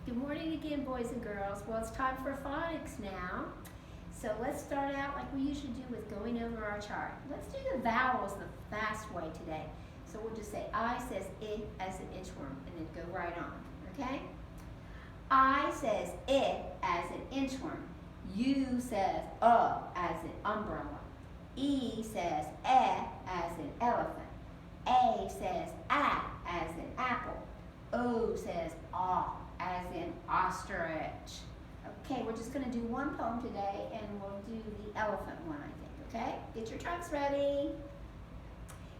Good morning again, boys and girls. Well, it's time for phonics now. So let's start out like we usually do with going over our chart. Let's do the vowels the fast way today. So we'll just say I says I as an inchworm and then go right on, okay? I says I as an inchworm. U says as an umbrella. E says as an elephant. A says a as an apple. O says as in ostrich. Okay, we're just going to do one poem today and we'll do the elephant one, I think, okay? Get your charts ready.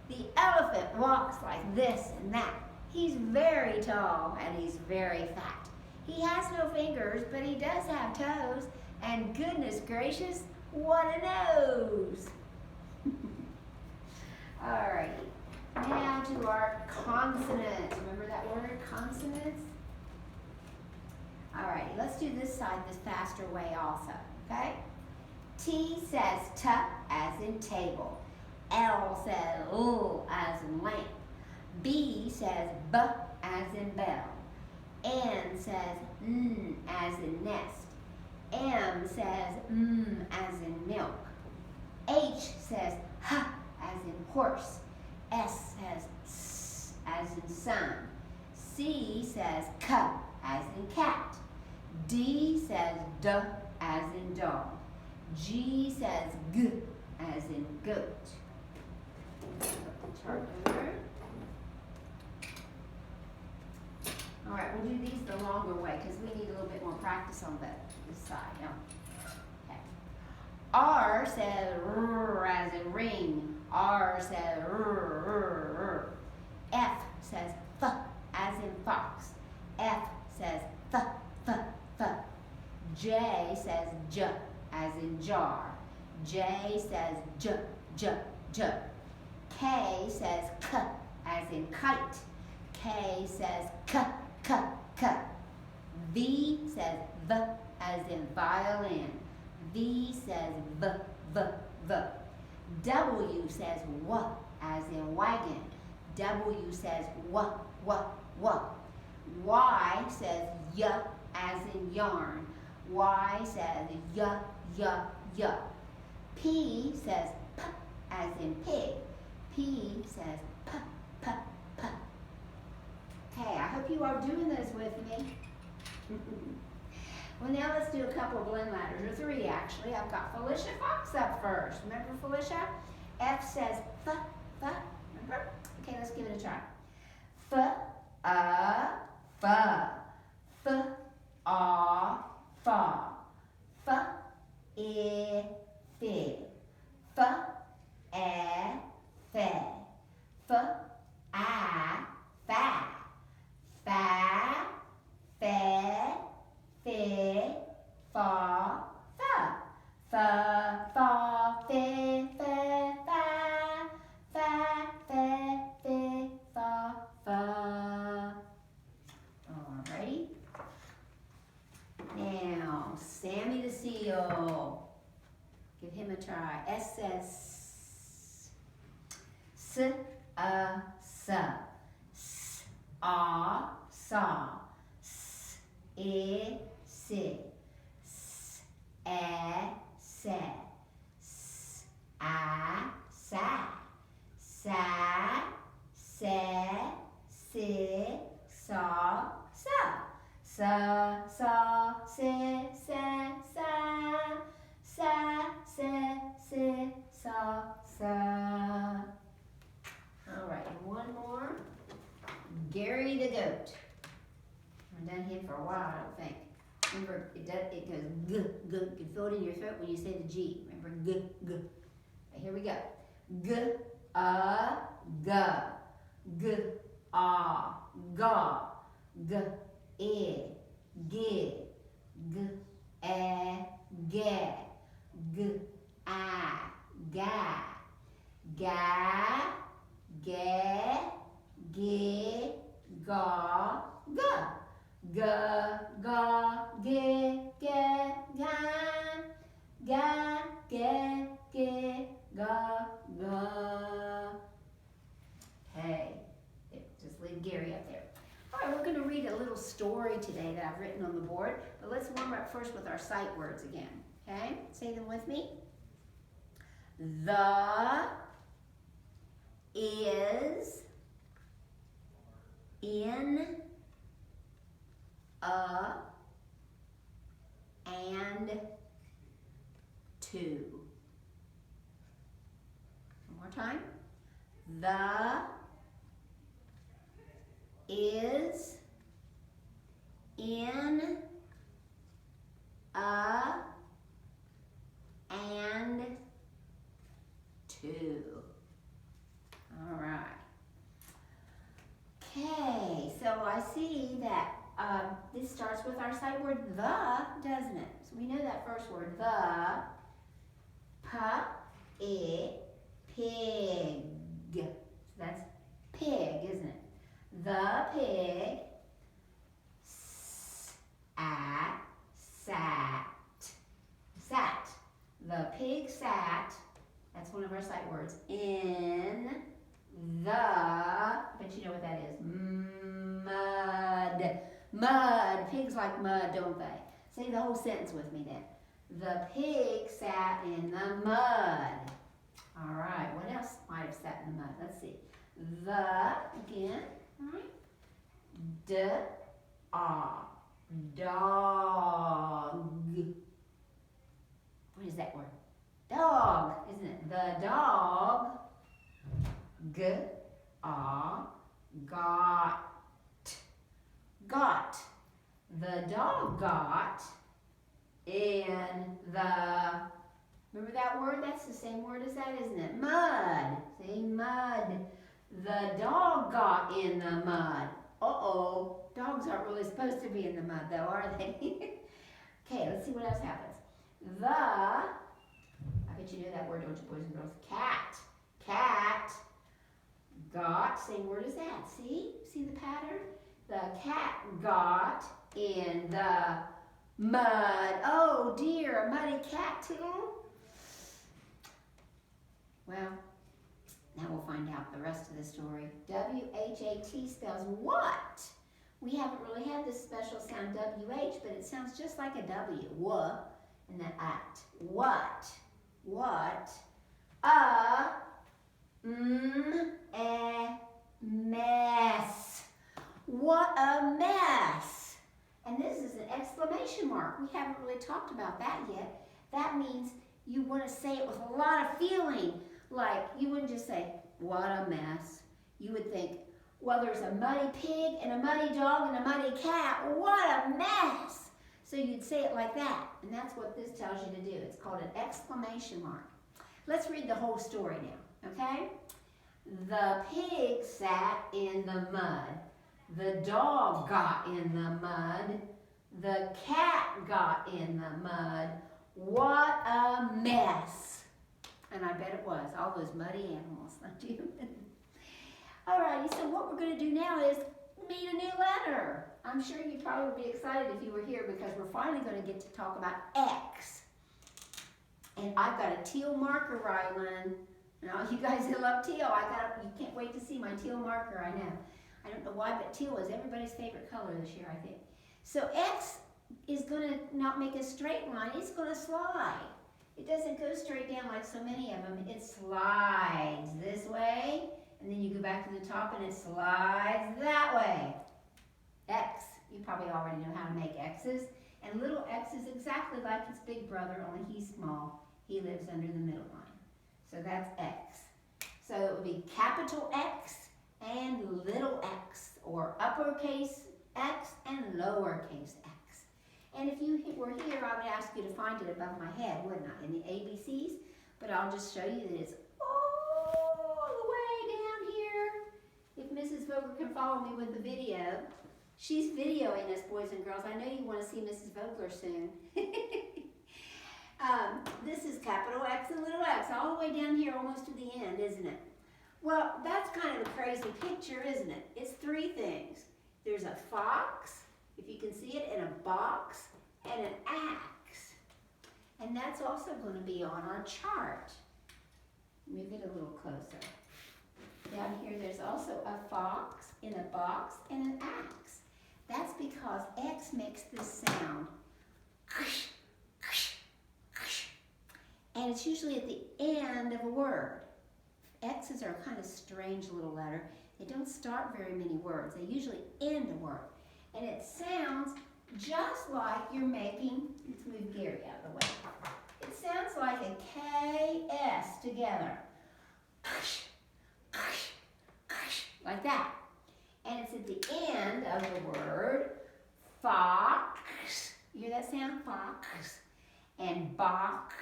The elephant walks like this and that. He's very tall and he's very fat. He has no fingers, but he does have toes. And goodness gracious, what a nose! Alrighty, now to our consonants. Remember that word, consonants? Alrighty, let's do this side this faster way also, okay? T says t as in table. L says l as in lamp. B says b as in bell. N says n as in nest. M says as in milk. H says h as in horse. S says s as in sun. C says k as in cat. D says d as in dog. G says g as in goat. Chart over. All right, we'll do these the longer way because we need a little bit more practice on this side. Okay. R says r as in ring. R says r. F says f as in fox. F says f. J says j as in jar. J says j. K says k as in kite. K says k. V says v as in violin. V says v. W says w as in wagon. W says w. Y says y as in yarn. Y says y. P says p as in pig. P says p. Okay, I hope you are doing this with me. Well, now let's do a couple of blend letters, or three actually. I've got Felicia Fox up first. Remember Felicia? F says f. Remember? Okay, let's give it a try. F, fa. F, fa. F, fi. F, fe. F, fa. Fa, fe, fi, fa, fa. Fa, fi, fa, fa, fi, fa. Alrighty. Now, Sammy the Seal. Give him a try. S says s, sa. S, sa. S, si. S, se. S, sa. Sa, se, si, sa. Sa, si, se, sa. Sa, si, sa. All right, one more. Gary the goat. I've done him for a while, I don't think. Remember, it goes g. You can feel it in your throat when you say the G. Remember, g. Right, here we go. G, ga. G, ga. G, gi. G, ge. G, ga. Ga, ge, gi, ga, ga. Ga, ge, ga. Ga, ge, ga. Okay, just leave Gary up there. All right, right, we're going to read a little story today that I've written on the board, but let's warm up first with our sight words again, okay? Say them with me. The, is, in, a, and, to. One more time. The, is, in, a, and, to. All right. Okay, so I see that this starts with our sight word the, doesn't it? So we know that first word, the, pig. So that's pig, isn't it? The pig sat. The pig sat, that's one of our sight words, in but you know what that is, mud. Pigs like mud, don't they? Say the whole sentence with me then. The pig sat in the mud. All right, what else might have sat in the mud? Let's see. The, again, all right. Dog. What is that word? Dog, isn't it? The dog, got. The dog got in the, remember that word? That's the same word as that, isn't it? Mud. Say mud. The dog got in the mud. Uh-oh. Dogs aren't really supposed to be in the mud, though, are they? Okay, let's see what else happens. I bet you know that word, don't you, boys and girls? Cat. Got, same word as that. See? See the pattern? The cat got in the mud. Oh dear, a muddy tat too? Well, now we'll find out the rest of the story. W-H-A-T spells what? We haven't really had this special sound W-H, but it sounds just like a W. Wha, and then at. What? A mess. What a mess. And this is an exclamation mark. We haven't really talked about that yet. That means you want to say it with a lot of feeling. Like, you wouldn't just say, what a mess. You would think, well, there's a muddy pig and a muddy dog and a muddy cat. What a mess. So you'd say it like that. And that's what this tells you to do. It's called an exclamation mark. Let's read the whole story now, okay? The pig sat in the mud. The dog got in the mud. The cat got in the mud. What a mess. And I bet it was, all those muddy animals, don't you? Alrighty, so what we're going to do now is meet a new letter. I'm sure you'd probably be excited if you were here because we're finally going to get to talk about X. And I've got a teal marker, Rylan. Now, you guys that love teal, you can't wait to see my teal marker, I know. I don't know why, but teal is everybody's favorite color this year, I think. So X is going to not make a straight line, it's going to slide. It doesn't go straight down like so many of them. It slides this way, and then you go back to the top and it slides that way. X, you probably already know how to make X's. And little x is exactly like its big brother, only he's small. He lives under the middle line. So that's X. So it would be capital X and little x, or uppercase X and lowercase x. And if you were here, I would ask you to find it above my head, wouldn't I, in the ABCs? But I'll just show you that it's all the way down here. If Mrs. Vogler can follow me with the video. She's videoing us, boys and girls. I know you want to see Mrs. Vogler soon. This is capital X and little x, all the way down here almost to the end, isn't it? Well, that's kind of a crazy picture, isn't it? It's three things. There's a fox, if you can see it, in a box, and an axe. And that's also going to be on our chart. Move it a little closer. Down here, there's also a fox in a box and an axe. That's because X makes this sound. And it's usually at the end of a word. X's are a kind of strange little letter. They don't start very many words. They usually end a word. And it sounds just like you're making, let's move Gary out of the way. It sounds like a K-S together. Like that. And it's at the end of the word fox. You hear that sound? Fox. And box.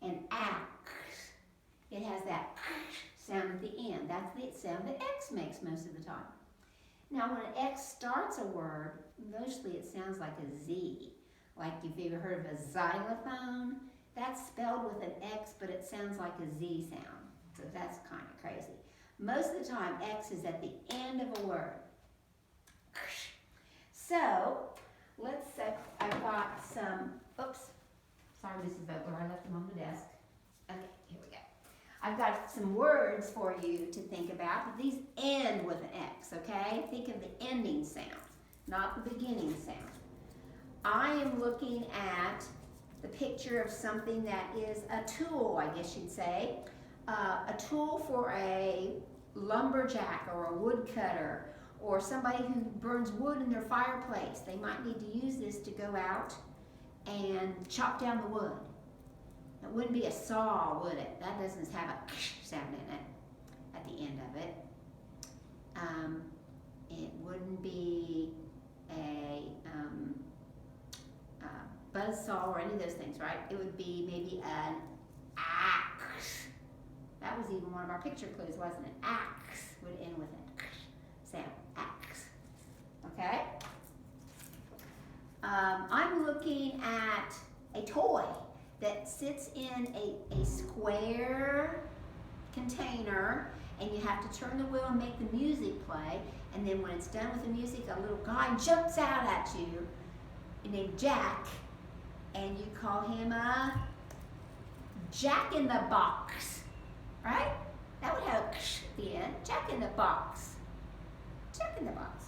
And axe. It has that sound at the end. That's the sound that X makes most of the time. Now when an X starts a word, mostly it sounds like a Z. Like if you've ever heard of a xylophone, that's spelled with an X, but it sounds like a Z sound. So that's kind of crazy. Most of the time, X is at the end of a word. So, let's say I've got some, oops, sorry Mrs. Vogler, I left them on the desk. Okay, here we go. I've got some words for you to think about, but these end with an X, okay? Think of the ending sound, not the beginning sound. I am looking at the picture of something that is a tool, I guess you'd say. A tool for a lumberjack or a woodcutter or somebody who burns wood in their fireplace. They might need to use this to go out and chop down the wood. It wouldn't be a saw, would it? That doesn't have a sound in it at the end of it. It wouldn't be a buzzsaw or any of those things, right? It would be maybe an axe. That was even one of our picture clues, wasn't it? Axe would end with an sound. Axe. Okay? I'm looking at a toy that sits in a square container, and you have to turn the wheel and make the music play, and then when it's done with the music, a little guy jumps out at you named Jack, and you call him a Jack in the Box, right? That would have at the end. Jack in the Box. Jack in the Box.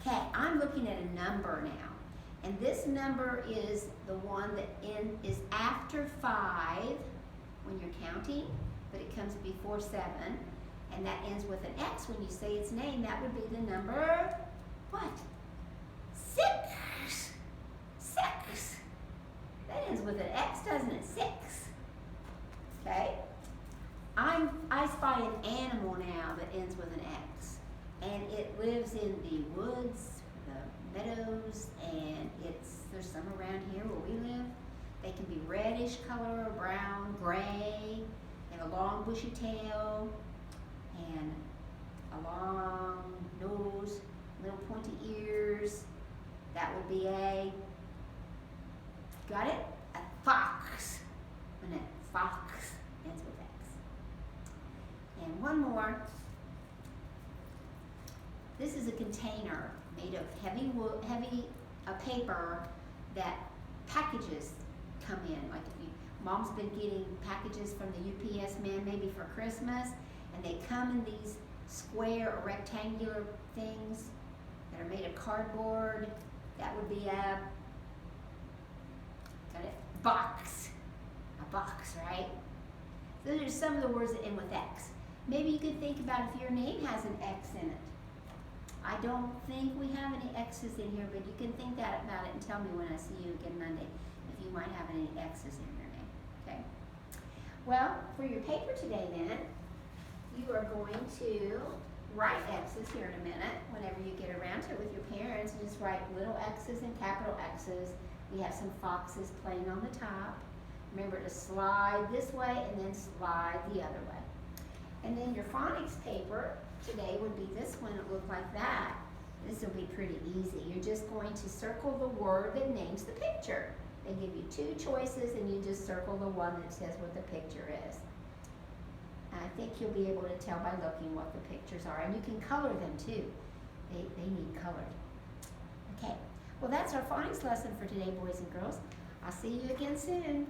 Okay, I'm looking at a number now. And this number is the one that is after 5 when you're counting, but it comes before 7. And that ends with an X when you say its name. That would be the number, what? 6. 6. That ends with an X, doesn't it? 6. Okay? I spy an animal now that ends with an X. And it lives in the woods, the meadows, and there's some around here where we live. They can be reddish color, brown, gray. They have a long bushy tail and a long nose, little pointy ears. That would be got it? A fox. And a fox ends with X. And one more. This is a container made of heavy paper that packages come in. Like if Mom's been getting packages from the UPS man maybe for Christmas, and they come in these square or rectangular things that are made of cardboard. That would be a box. A box, right? Those are some of the words that end with X. Maybe you could think about if your name has an X in it. I don't think we have any X's in here, but you can think about it and tell me when I see you again Monday if you might have any X's in your name. Okay? Well, for your paper today then, you are going to write X's here in a minute whenever you get around to it with your parents. And just write little X's and capital X's. We have some foxes playing on the top. Remember to slide this way and then slide the other way. And then your phonics paper today would be this one. It looked like that. This will be pretty easy. You're just going to circle the word that names the picture. They give you 2 choices and you just circle the one that says what the picture is. I think you'll be able to tell by looking what the pictures are. And you can color them too. They need colored. Okay. Well, that's our phonics lesson for today, boys and girls. I'll see you again soon.